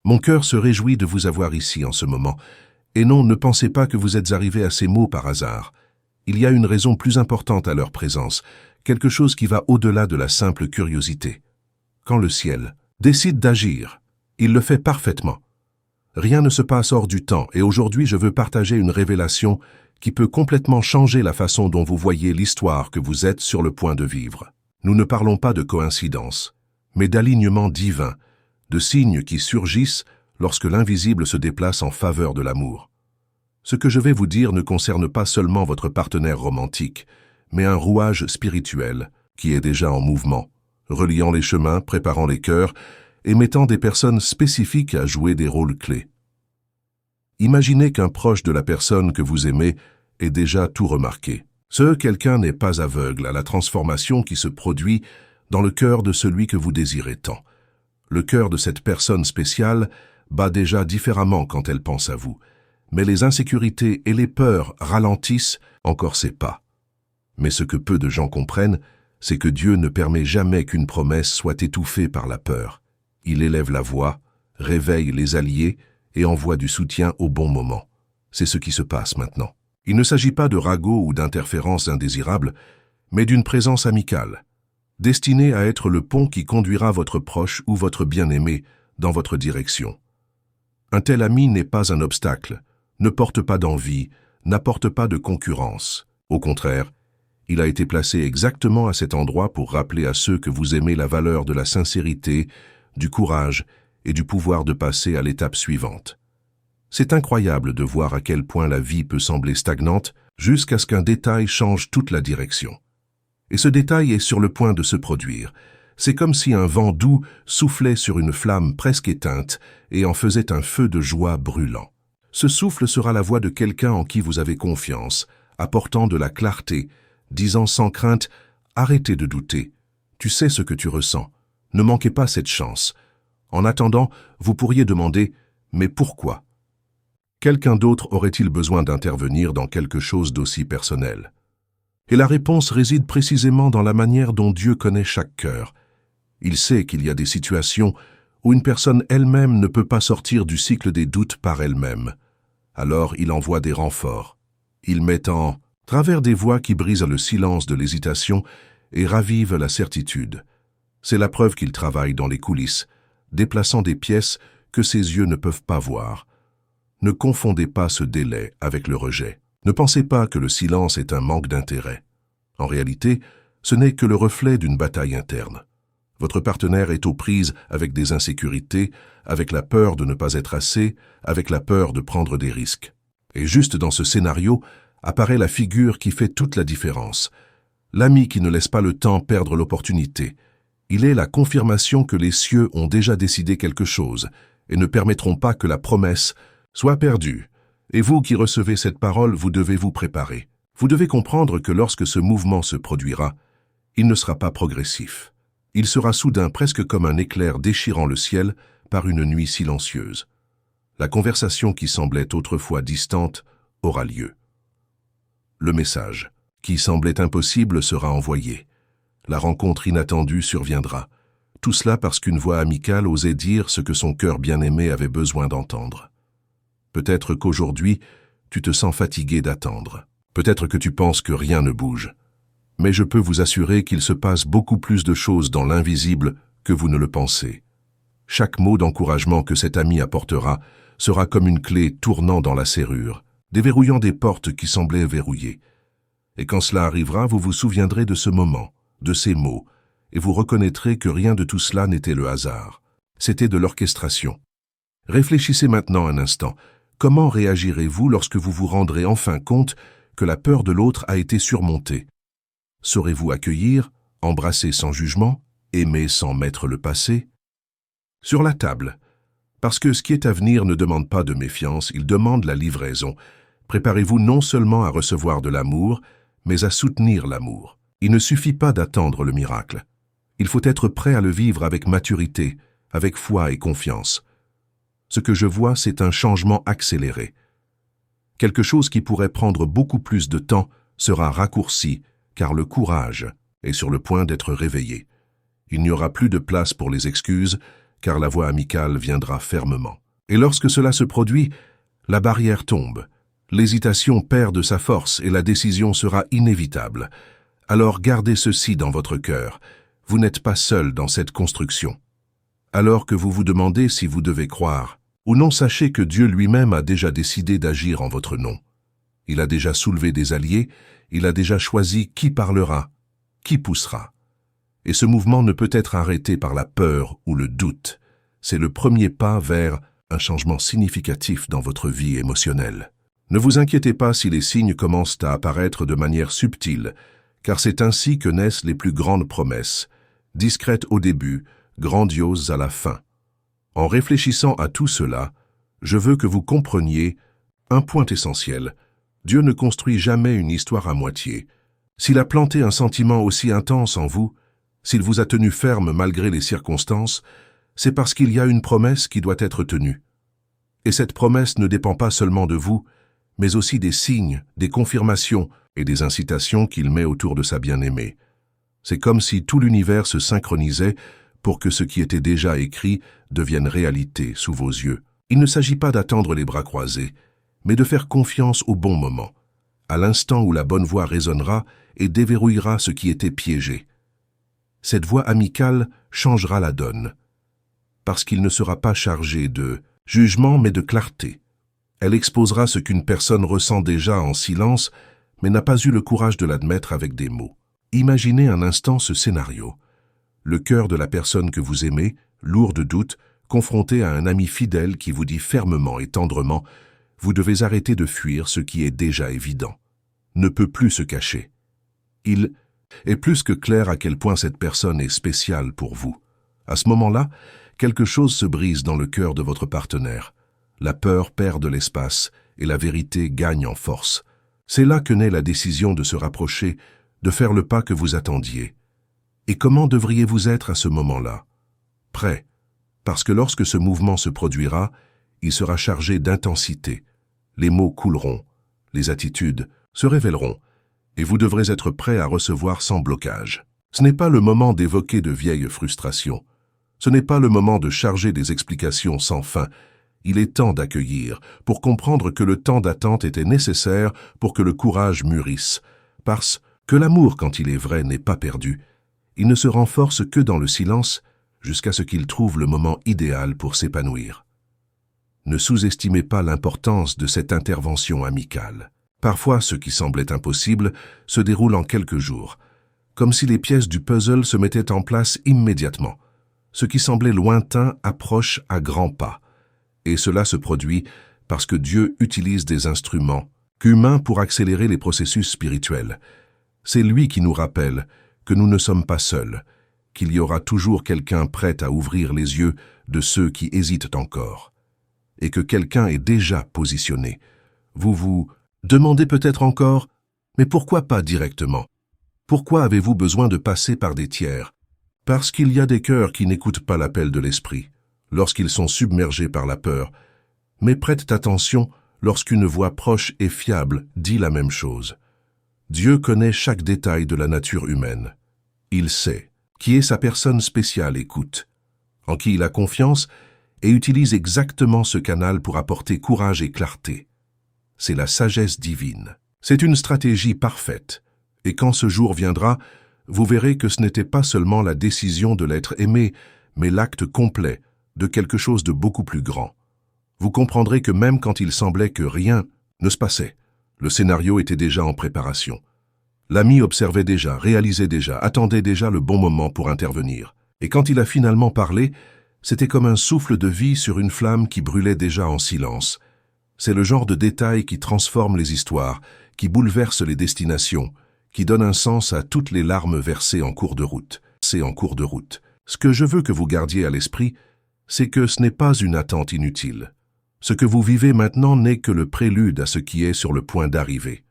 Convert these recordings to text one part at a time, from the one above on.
Mon cœur se réjouit de vous avoir ici en ce moment. Et non, ne pensez pas que vous êtes arrivés à ces mots par hasard. Il y a une raison plus importante à leur présence, quelque chose qui va au-delà de la simple curiosité. Quand le ciel décide d'agir, il le fait parfaitement. Rien ne se passe hors du temps, et aujourd'hui je veux partager une révélation qui peut complètement changer la façon dont vous voyez l'histoire que vous êtes sur le point de vivre. Nous ne parlons pas de coïncidence, mais d'alignement divin, de signes qui surgissent lorsque l'invisible se déplace en faveur de l'amour. Ce que je vais vous dire ne concerne pas seulement votre partenaire romantique, mais un rouage spirituel qui est déjà en mouvement, reliant les chemins, préparant les cœurs et mettant des personnes spécifiques à jouer des rôles clés. Imaginez qu'un proche de la personne que vous aimez ait déjà tout remarqué. Ce quelqu'un n'est pas aveugle à la transformation qui se produit dans le cœur de celui que vous désirez tant. Le cœur de cette personne spéciale bat déjà différemment quand elle pense à vous, mais les insécurités et les peurs ralentissent encore ses pas. Mais ce que peu de gens comprennent, c'est que Dieu ne permet jamais qu'une promesse soit étouffée par la peur. Il élève la voix, réveille les alliés et envoie du soutien au bon moment. C'est ce qui se passe maintenant. Il ne s'agit pas de ragots ou d'interférences indésirables, mais d'une présence amicale, destinée à être le pont qui conduira votre proche ou votre bien-aimé dans votre direction. Un tel ami n'est pas un obstacle, ne porte pas d'envie, n'apporte pas de concurrence. Au contraire, il a été placé exactement à cet endroit pour rappeler à ceux que vous aimez la valeur de la sincérité, du courage et du pouvoir de passer à l'étape suivante. C'est incroyable de voir à quel point la vie peut sembler stagnante jusqu'à ce qu'un détail change toute la direction. Et ce détail est sur le point de se produire. C'est comme si un vent doux soufflait sur une flamme presque éteinte et en faisait un feu de joie brûlant. Ce souffle sera la voix de quelqu'un en qui vous avez confiance, apportant de la clarté, disant sans crainte « Arrêtez de douter, tu sais ce que tu ressens, ne manquez pas cette chance ». En attendant, vous pourriez demander « Mais pourquoi ?» Quelqu'un d'autre aurait-il besoin d'intervenir dans quelque chose d'aussi personnel? Et la réponse réside précisément dans la manière dont Dieu connaît chaque cœur. Il sait qu'il y a des situations où une personne elle-même ne peut pas sortir du cycle des doutes par elle-même. Alors il envoie des renforts. Il met en travers des voix qui brisent le silence de l'hésitation et ravivent la certitude. C'est la preuve qu'il travaille dans les coulisses, déplaçant des pièces que ses yeux ne peuvent pas voir. Ne confondez pas ce délai avec le rejet. Ne pensez pas que le silence est un manque d'intérêt. En réalité, ce n'est que le reflet d'une bataille interne. Votre partenaire est aux prises avec des insécurités, avec la peur de ne pas être assez, avec la peur de prendre des risques. Et juste dans ce scénario, apparaît la figure qui fait toute la différence. L'ami qui ne laisse pas le temps perdre l'opportunité. Il est la confirmation que les cieux ont déjà décidé quelque chose et ne permettront pas que la promesse soit perdue. Et vous qui recevez cette parole, vous devez vous préparer. Vous devez comprendre que lorsque ce mouvement se produira, il ne sera pas progressif. Il sera soudain presque comme un éclair déchirant le ciel par une nuit silencieuse. La conversation qui semblait autrefois distante aura lieu. Le message qui semblait impossible sera envoyé. La rencontre inattendue surviendra. Tout cela parce qu'une voix amicale osait dire ce que son cœur bien-aimé avait besoin d'entendre. Peut-être qu'aujourd'hui, tu te sens fatigué d'attendre. Peut-être que tu penses que rien ne bouge. Mais je peux vous assurer qu'il se passe beaucoup plus de choses dans l'invisible que vous ne le pensez. Chaque mot d'encouragement que cet ami apportera sera comme une clé tournant dans la serrure, déverrouillant des portes qui semblaient verrouillées. Et quand cela arrivera, vous vous souviendrez de ce moment, de ces mots, et vous reconnaîtrez que rien de tout cela n'était le hasard. C'était de l'orchestration. Réfléchissez maintenant un instant. Comment réagirez-vous lorsque vous vous rendrez enfin compte que la peur de l'autre a été surmontée? Saurez-vous accueillir, embrasser sans jugement, aimer sans mettre le passé? Sur la table. Parce que ce qui est à venir ne demande pas de méfiance, il demande la livraison. Préparez-vous non seulement à recevoir de l'amour, mais à soutenir l'amour. Il ne suffit pas d'attendre le miracle. Il faut être prêt à le vivre avec maturité, avec foi et confiance. Ce que je vois, c'est un changement accéléré. Quelque chose qui pourrait prendre beaucoup plus de temps sera raccourci, car le courage est sur le point d'être réveillé. Il n'y aura plus de place pour les excuses, car la voix amicale viendra fermement. Et lorsque cela se produit, la barrière tombe, l'hésitation perd de sa force et la décision sera inévitable. Alors gardez ceci dans votre cœur, vous n'êtes pas seul dans cette construction. Alors que vous vous demandez si vous devez croire ou non, sachez que Dieu lui-même a déjà décidé d'agir en votre nom. Il a déjà soulevé des alliés, il a déjà choisi qui parlera, qui poussera. Et ce mouvement ne peut être arrêté par la peur ou le doute. C'est le premier pas vers un changement significatif dans votre vie émotionnelle. Ne vous inquiétez pas si les signes commencent à apparaître de manière subtile, car c'est ainsi que naissent les plus grandes promesses, discrètes au début, grandioses à la fin. En réfléchissant à tout cela, je veux que vous compreniez un point essentiel. Dieu ne construit jamais une histoire à moitié. S'il a planté un sentiment aussi intense en vous, s'il vous a tenu ferme malgré les circonstances, c'est parce qu'il y a une promesse qui doit être tenue. Et cette promesse ne dépend pas seulement de vous, mais aussi des signes, des confirmations et des incitations qu'il met autour de sa bien-aimée. C'est comme si tout l'univers se synchronisait pour que ce qui était déjà écrit devienne réalité sous vos yeux. Il ne s'agit pas d'attendre les bras croisés, mais de faire confiance au bon moment, à l'instant où la bonne voix résonnera et déverrouillera ce qui était piégé. Cette voix amicale changera la donne, parce qu'il ne sera pas chargé de jugement mais de clarté. Elle exposera ce qu'une personne ressent déjà en silence, mais n'a pas eu le courage de l'admettre avec des mots. Imaginez un instant ce scénario. Le cœur de la personne que vous aimez, lourd de doutes, confronté à un ami fidèle qui vous dit fermement et tendrement « Vous devez arrêter de fuir ce qui est déjà évident. Ne peut plus se cacher. » Il est plus que clair à quel point cette personne est spéciale pour vous. À ce moment-là, quelque chose se brise dans le cœur de votre partenaire. La peur perd de l'espace et la vérité gagne en force. C'est là que naît la décision de se rapprocher, de faire le pas que vous attendiez. Et comment devriez-vous être à ce moment-là? Prêt, parce que lorsque ce mouvement se produira, il sera chargé d'intensité. Les mots couleront, les attitudes se révéleront, et vous devrez être prêt à recevoir sans blocage. Ce n'est pas le moment d'évoquer de vieilles frustrations. Ce n'est pas le moment de charger des explications sans fin. Il est temps d'accueillir, pour comprendre que le temps d'attente était nécessaire pour que le courage mûrisse, parce que l'amour, quand il est vrai, n'est pas perdu. Il ne se renforce que dans le silence, jusqu'à ce qu'il trouve le moment idéal pour s'épanouir. Ne sous-estimez pas l'importance de cette intervention amicale. Parfois, ce qui semblait impossible se déroule en quelques jours, comme si les pièces du puzzle se mettaient en place immédiatement. Ce qui semblait lointain approche à grands pas. Et cela se produit parce que Dieu utilise des instruments humains pour accélérer les processus spirituels. C'est lui qui nous rappelle que nous ne sommes pas seuls, qu'il y aura toujours quelqu'un prêt à ouvrir les yeux de ceux qui hésitent encore, et que quelqu'un est déjà positionné. Vous vous demandez peut-être encore, mais pourquoi pas directement? Pourquoi avez-vous besoin de passer par des tiers? Parce qu'il y a des cœurs qui n'écoutent pas l'appel de l'esprit, lorsqu'ils sont submergés par la peur, mais prêtent attention lorsqu'une voix proche et fiable dit la même chose. Dieu connaît chaque détail de la nature humaine. Il sait qui est sa personne spéciale écoute, en qui il a confiance et utilise exactement ce canal pour apporter courage et clarté. C'est la sagesse divine. C'est une stratégie parfaite, et quand ce jour viendra, vous verrez que ce n'était pas seulement la décision de l'être aimé, mais l'acte complet de quelque chose de beaucoup plus grand. Vous comprendrez que même quand il semblait que rien ne se passait, le scénario était déjà en préparation. L'ami observait déjà, réalisait déjà, attendait déjà le bon moment pour intervenir. Et quand il a finalement parlé, c'était comme un souffle de vie sur une flamme qui brûlait déjà en silence. C'est le genre de détail qui transforme les histoires, qui bouleverse les destinations, qui donne un sens à toutes les larmes versées en cours de route. Ce que je veux que vous gardiez à l'esprit, c'est que ce n'est pas une attente inutile. Ce que vous vivez maintenant n'est que le prélude à ce qui est sur le point d'arriver.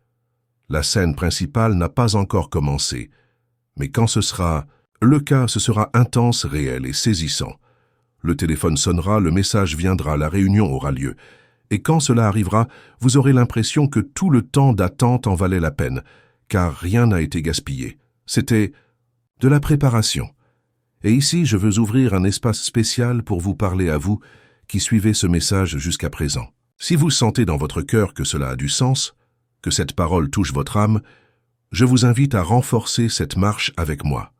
La scène principale n'a pas encore commencé, mais quand ce sera le cas, ce sera intense, réel et saisissant. Le téléphone sonnera, le message viendra, la réunion aura lieu. Et quand cela arrivera, vous aurez l'impression que tout le temps d'attente en valait la peine, car rien n'a été gaspillé. C'était de la préparation. Et ici, je veux ouvrir un espace spécial pour vous parler à vous qui suivez ce message jusqu'à présent. Si vous sentez dans votre cœur que cela a du sens, que cette parole touche votre âme, je vous invite à renforcer cette marche avec moi.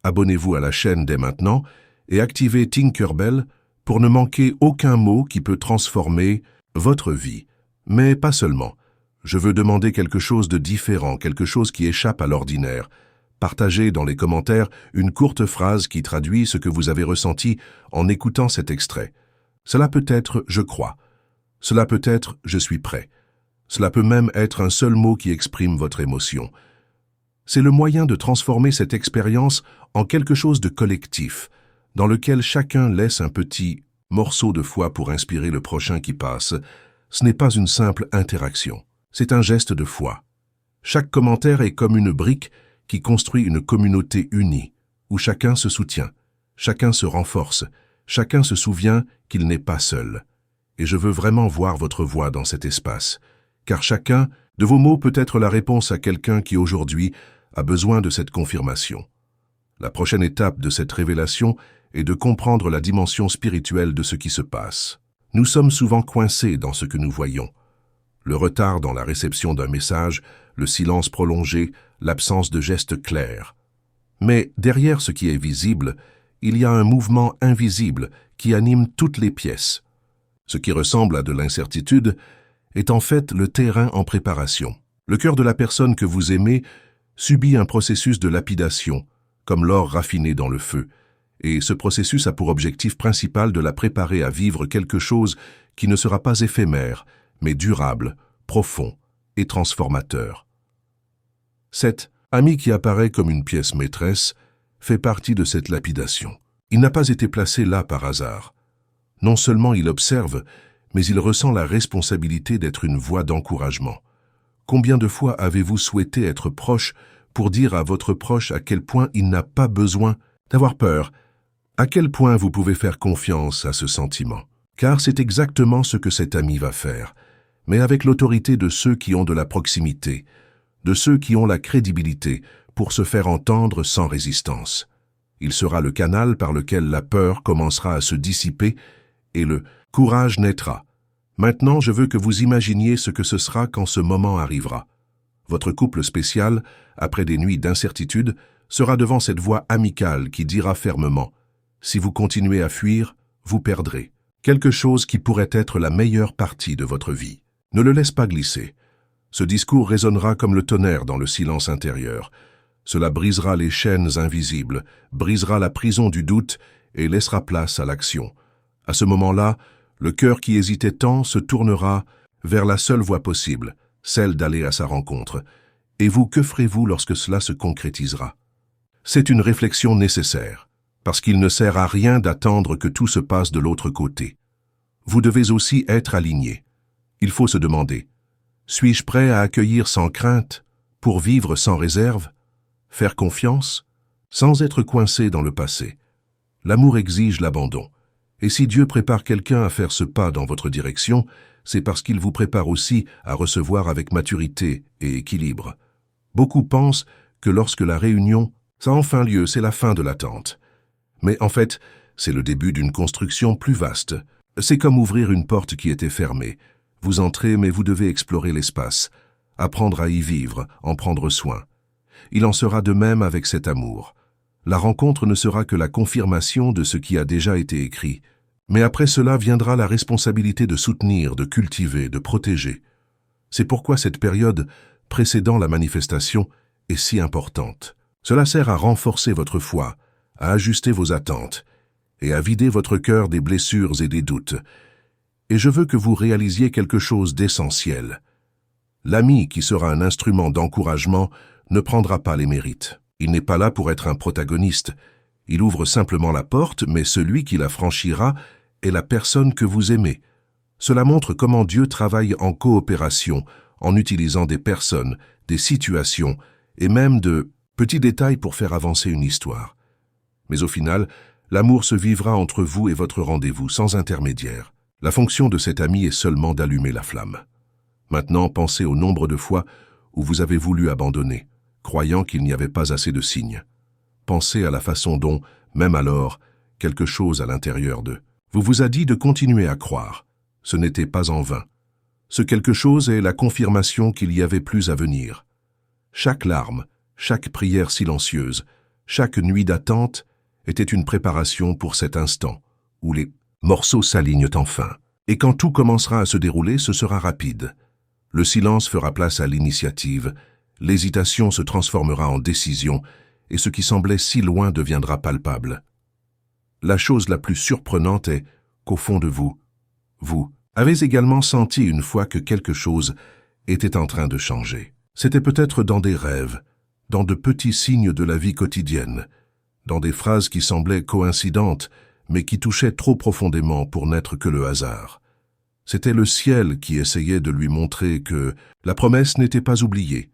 Abonnez-vous à la chaîne dès maintenant et activez Tinkerbell pour ne manquer aucun mot qui peut transformer votre vie. Mais pas seulement. Je veux demander quelque chose de différent, quelque chose qui échappe à l'ordinaire. Partagez dans les commentaires une courte phrase qui traduit ce que vous avez ressenti en écoutant cet extrait. Cela peut être « je crois ». Cela peut être « je suis prêt ». Cela peut même être un seul mot qui exprime votre émotion. C'est le moyen de transformer cette expérience en quelque chose de collectif, dans lequel chacun laisse un petit morceau de foi pour inspirer le prochain qui passe. Ce n'est pas une simple interaction, c'est un geste de foi. Chaque commentaire est comme une brique qui construit une communauté unie, où chacun se soutient, chacun se renforce, chacun se souvient qu'il n'est pas seul. Et je veux vraiment voir votre voix dans cet espace, car chacun de vos mots peut être la réponse à quelqu'un qui aujourd'hui a besoin de cette confirmation. La prochaine étape de cette révélation est de comprendre la dimension spirituelle de ce qui se passe. Nous sommes souvent coincés dans ce que nous voyons. Le retard dans la réception d'un message, le silence prolongé, l'absence de gestes clairs. Mais derrière ce qui est visible, il y a un mouvement invisible qui anime toutes les pièces. Ce qui ressemble à de l'incertitude est en fait le terrain en préparation. Le cœur de la personne que vous aimez subit un processus de lapidation, comme l'or raffiné dans le feu, et ce processus a pour objectif principal de la préparer à vivre quelque chose qui ne sera pas éphémère, mais durable, profond et transformateur. Cet ami qui apparaît comme une pièce maîtresse fait partie de cette lapidation. Il n'a pas été placé là par hasard. Non seulement il observe, mais il ressent la responsabilité d'être une voix d'encouragement. Combien de fois avez-vous souhaité être proche pour dire à votre proche à quel point il n'a pas besoin d'avoir peur, à quel point vous pouvez faire confiance à ce sentiment? Car c'est exactement ce que cet ami va faire, mais avec l'autorité de ceux qui ont de la proximité, de ceux qui ont la crédibilité pour se faire entendre sans résistance. Il sera le canal par lequel la peur commencera à se dissiper et le courage naîtra. Maintenant, je veux que vous imaginiez ce que ce sera quand ce moment arrivera. Votre couple spécial, après des nuits d'incertitude, sera devant cette voix amicale qui dira fermement « Si vous continuez à fuir, vous perdrez ». Quelque chose qui pourrait être la meilleure partie de votre vie. Ne le laisse pas glisser. Ce discours résonnera comme le tonnerre dans le silence intérieur. Cela brisera les chaînes invisibles, brisera la prison du doute et laissera place à l'action. À ce moment-là, le cœur qui hésitait tant se tournera vers la seule voie possible, celle d'aller à sa rencontre. Et vous, que ferez-vous lorsque cela se concrétisera? C'est une réflexion nécessaire, parce qu'il ne sert à rien d'attendre que tout se passe de l'autre côté. Vous devez aussi être aligné. Il faut se demander, suis-je prêt à accueillir sans crainte, pour vivre sans réserve, faire confiance, sans être coincé dans le passé? L'amour exige l'abandon. Et si Dieu prépare quelqu'un à faire ce pas dans votre direction, c'est parce qu'il vous prépare aussi à recevoir avec maturité et équilibre. Beaucoup pensent que lorsque la réunion a enfin lieu, c'est la fin de l'attente. Mais en fait, c'est le début d'une construction plus vaste. C'est comme ouvrir une porte qui était fermée. Vous entrez, mais vous devez explorer l'espace, apprendre à y vivre, en prendre soin. Il en sera de même avec cet amour. La rencontre ne sera que la confirmation de ce qui a déjà été écrit. Mais après cela viendra la responsabilité de soutenir, de cultiver, de protéger. C'est pourquoi cette période précédant la manifestation est si importante. Cela sert à renforcer votre foi, à ajuster vos attentes et à vider votre cœur des blessures et des doutes. Et je veux que vous réalisiez quelque chose d'essentiel. L'ami qui sera un instrument d'encouragement ne prendra pas les mérites. Il n'est pas là pour être un protagoniste. Il ouvre simplement la porte, mais celui qui la franchira est la personne que vous aimez. Cela montre comment Dieu travaille en coopération, en utilisant des personnes, des situations et même de petits détails pour faire avancer une histoire. Mais au final, l'amour se vivra entre vous et votre rendez-vous, sans intermédiaire. La fonction de cet ami est seulement d'allumer la flamme. Maintenant, pensez au nombre de fois où vous avez voulu abandonner, croyant qu'il n'y avait pas assez de signes. Pensez à la façon dont, même alors, quelque chose à l'intérieur d'eux vous a dit de continuer à croire. Ce n'était pas en vain. Ce quelque chose est la confirmation qu'il y avait plus à venir. Chaque larme, chaque prière silencieuse, chaque nuit d'attente était une préparation pour cet instant où les morceaux s'alignent enfin. Et quand tout commencera à se dérouler, ce sera rapide. Le silence fera place à l'initiative, l'hésitation se transformera en décision, et ce qui semblait si loin deviendra palpable. La chose la plus surprenante est qu'au fond de vous avez également senti une fois que quelque chose était en train de changer. C'était peut-être dans des rêves, dans de petits signes de la vie quotidienne, dans des phrases qui semblaient coïncidentes, mais qui touchaient trop profondément pour n'être que le hasard. C'était le ciel qui essayait de lui montrer que la promesse n'était pas oubliée.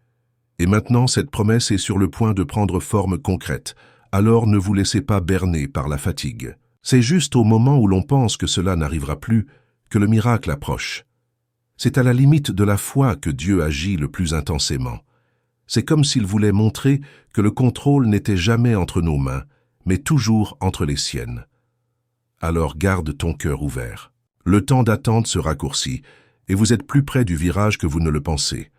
Et maintenant, cette promesse est sur le point de prendre forme concrète. Alors ne vous laissez pas berner par la fatigue. C'est juste au moment où l'on pense que cela n'arrivera plus que le miracle approche. C'est à la limite de la foi que Dieu agit le plus intensément. C'est comme s'il voulait montrer que le contrôle n'était jamais entre nos mains, mais toujours entre les siennes. Alors garde ton cœur ouvert. Le temps d'attente se raccourcit, et vous êtes plus près du virage que vous ne le pensez.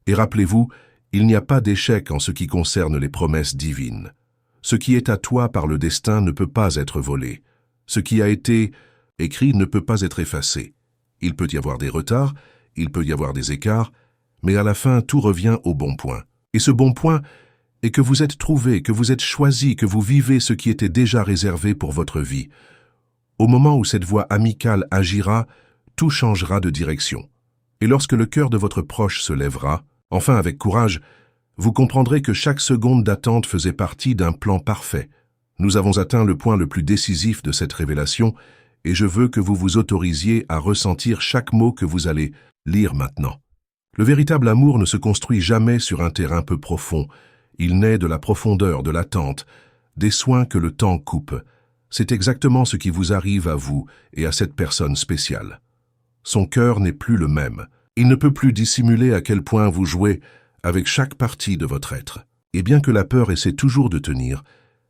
Et rappelez-vous, il n'y a pas d'échec en ce qui concerne les promesses divines. Ce qui est à toi par le destin ne peut pas être volé. Ce qui a été écrit ne peut pas être effacé. Il peut y avoir des retards, il peut y avoir des écarts, mais à la fin, tout revient au bon point. Et ce bon point est que vous êtes trouvé, que vous êtes choisi, que vous vivez ce qui était déjà réservé pour votre vie. Au moment où cette voix amicale agira, tout changera de direction. Et lorsque le cœur de votre proche se lèvera, enfin avec courage, vous comprendrez que chaque seconde d'attente faisait partie d'un plan parfait. Nous avons atteint le point le plus décisif de cette révélation, et je veux que vous vous autorisiez à ressentir chaque mot que vous allez lire maintenant. Le véritable amour ne se construit jamais sur un terrain peu profond. Il naît de la profondeur, de l'attente, des soins que le temps coupe. C'est exactement ce qui vous arrive à vous et à cette personne spéciale. Son cœur n'est plus le même. Il ne peut plus dissimuler à quel point vous jouez avec chaque partie de votre être. Et bien que la peur essaie toujours de tenir,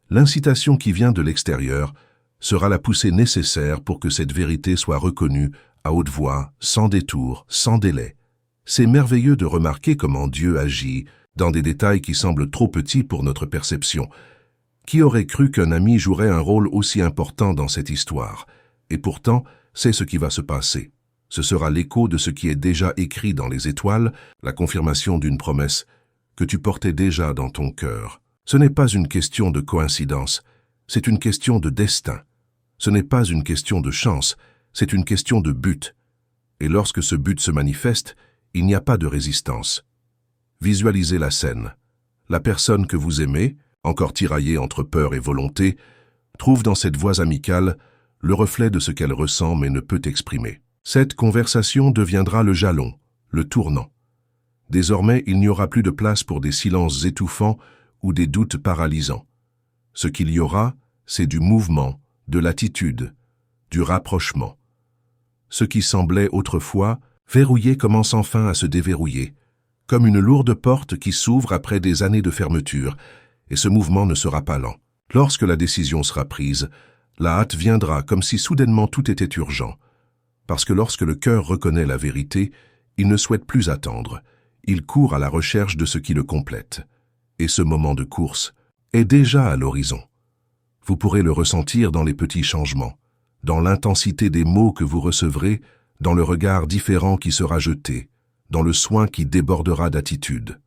l'incitation qui vient de l'extérieur sera la poussée nécessaire pour que cette vérité soit reconnue à haute voix, sans détour, sans délai. C'est merveilleux de remarquer comment Dieu agit dans des détails qui semblent trop petits pour notre perception. Qui aurait cru qu'un ami jouerait un rôle aussi important dans cette histoire? Et pourtant, c'est ce qui va se passer. Ce sera l'écho de ce qui est déjà écrit dans les étoiles, la confirmation d'une promesse que tu portais déjà dans ton cœur. Ce n'est pas une question de coïncidence, c'est une question de destin. Ce n'est pas une question de chance, c'est une question de but. Et lorsque ce but se manifeste, il n'y a pas de résistance. Visualisez la scène. La personne que vous aimez, encore tiraillée entre peur et volonté, trouve dans cette voix amicale le reflet de ce qu'elle ressent mais ne peut exprimer. Cette conversation deviendra le jalon, le tournant. Désormais, il n'y aura plus de place pour des silences étouffants ou des doutes paralysants. Ce qu'il y aura, c'est du mouvement, de l'attitude, du rapprochement. Ce qui semblait autrefois verrouillé commence enfin à se déverrouiller, comme une lourde porte qui s'ouvre après des années de fermeture, et ce mouvement ne sera pas lent. Lorsque la décision sera prise, la hâte viendra comme si soudainement tout était urgent. Parce que lorsque le cœur reconnaît la vérité, il ne souhaite plus attendre. Il court à la recherche de ce qui le complète. Et ce moment de course est déjà à l'horizon. Vous pourrez le ressentir dans les petits changements, dans l'intensité des mots que vous recevrez, dans le regard différent qui sera jeté, dans le soin qui débordera d'attitude.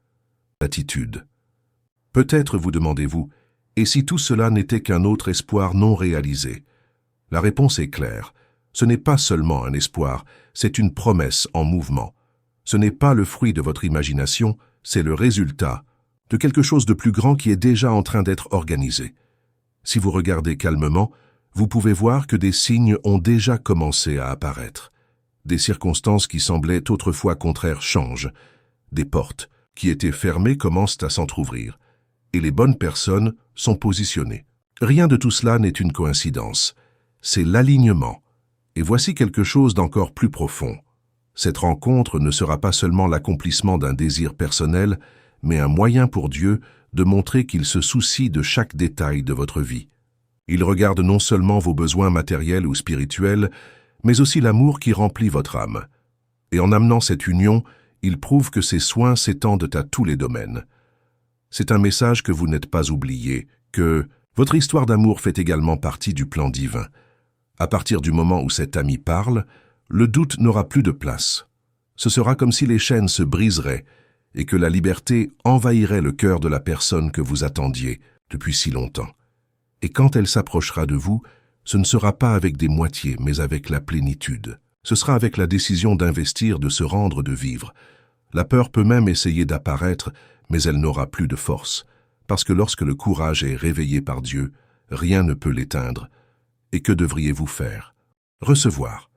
Peut-être vous demandez-vous, et si tout cela n'était qu'un autre espoir non réalisé? La réponse est claire. Ce n'est pas seulement un espoir, c'est une promesse en mouvement. Ce n'est pas le fruit de votre imagination, c'est le résultat de quelque chose de plus grand qui est déjà en train d'être organisé. Si vous regardez calmement, vous pouvez voir que des signes ont déjà commencé à apparaître. Des circonstances qui semblaient autrefois contraires changent. Des portes qui étaient fermées commencent à s'entr'ouvrir. Et les bonnes personnes sont positionnées. Rien de tout cela n'est une coïncidence. C'est l'alignement. Et voici quelque chose d'encore plus profond. Cette rencontre ne sera pas seulement l'accomplissement d'un désir personnel, mais un moyen pour Dieu de montrer qu'il se soucie de chaque détail de votre vie. Il regarde non seulement vos besoins matériels ou spirituels, mais aussi l'amour qui remplit votre âme. Et en amenant cette union, il prouve que ses soins s'étendent à tous les domaines. C'est un message que vous n'êtes pas oublié, que votre histoire d'amour fait également partie du plan divin. À partir du moment où cet ami parle, le doute n'aura plus de place. Ce sera comme si les chaînes se briseraient et que la liberté envahirait le cœur de la personne que vous attendiez depuis si longtemps. Et quand elle s'approchera de vous, ce ne sera pas avec des moitiés, mais avec la plénitude. Ce sera avec la décision d'investir, de se rendre, de vivre. La peur peut même essayer d'apparaître, mais elle n'aura plus de force, parce que lorsque le courage est réveillé par Dieu, rien ne peut l'éteindre. Et que devriez-vous faire? Recevoir.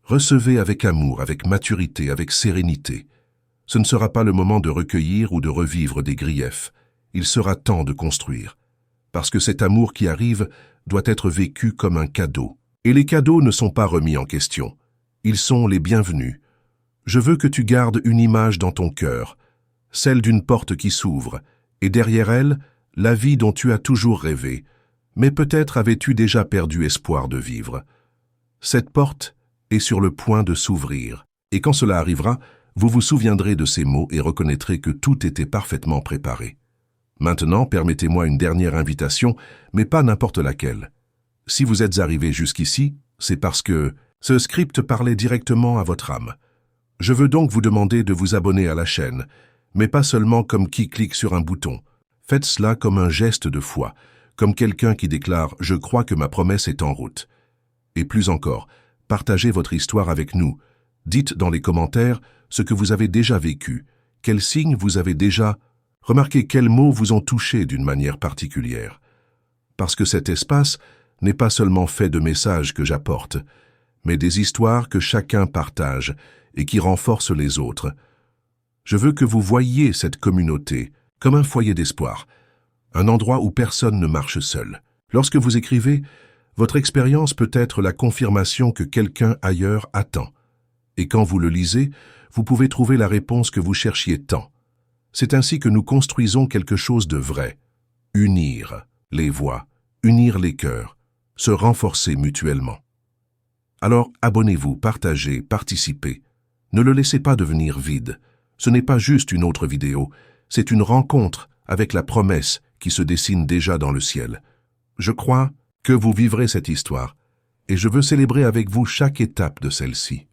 Recevez avec amour, avec maturité, avec sérénité. Ce ne sera pas le moment de recueillir ou de revivre des griefs. Il sera temps de construire. Parce que cet amour qui arrive doit être vécu comme un cadeau. Et les cadeaux ne sont pas remis en question. Ils sont les bienvenus. Je veux que tu gardes une image dans ton cœur, celle d'une porte qui s'ouvre, et derrière elle, la vie dont tu as toujours rêvé, mais peut-être avais-tu déjà perdu espoir de vivre. Cette porte est sur le point de s'ouvrir, et quand cela arrivera, vous vous souviendrez de ces mots et reconnaîtrez que tout était parfaitement préparé. Maintenant, permettez-moi une dernière invitation, mais pas n'importe laquelle. Si vous êtes arrivé jusqu'ici, c'est parce que ce script parlait directement à votre âme. Je veux donc vous demander de vous abonner à la chaîne, mais pas seulement comme qui clique sur un bouton. Faites cela comme un geste de foi, comme quelqu'un qui déclare « Je crois que ma promesse est en route ». Et plus encore, partagez votre histoire avec nous. Dites dans les commentaires ce que vous avez déjà vécu, quels signes vous avez déjà. Remarquez quels mots vous ont touché d'une manière particulière. Parce que cet espace n'est pas seulement fait de messages que j'apporte, mais des histoires que chacun partage et qui renforcent les autres. Je veux que vous voyiez cette communauté comme un foyer d'espoir, un endroit où personne ne marche seul. Lorsque vous écrivez, votre expérience peut être la confirmation que quelqu'un ailleurs attend. Et quand vous le lisez, vous pouvez trouver la réponse que vous cherchiez tant. C'est ainsi que nous construisons quelque chose de vrai. Unir les voix, unir les cœurs, se renforcer mutuellement. Alors abonnez-vous, partagez, participez. Ne le laissez pas devenir vide. Ce n'est pas juste une autre vidéo, c'est une rencontre avec la promesse qui se dessine déjà dans le ciel. Je crois que vous vivrez cette histoire et je veux célébrer avec vous chaque étape de celle-ci.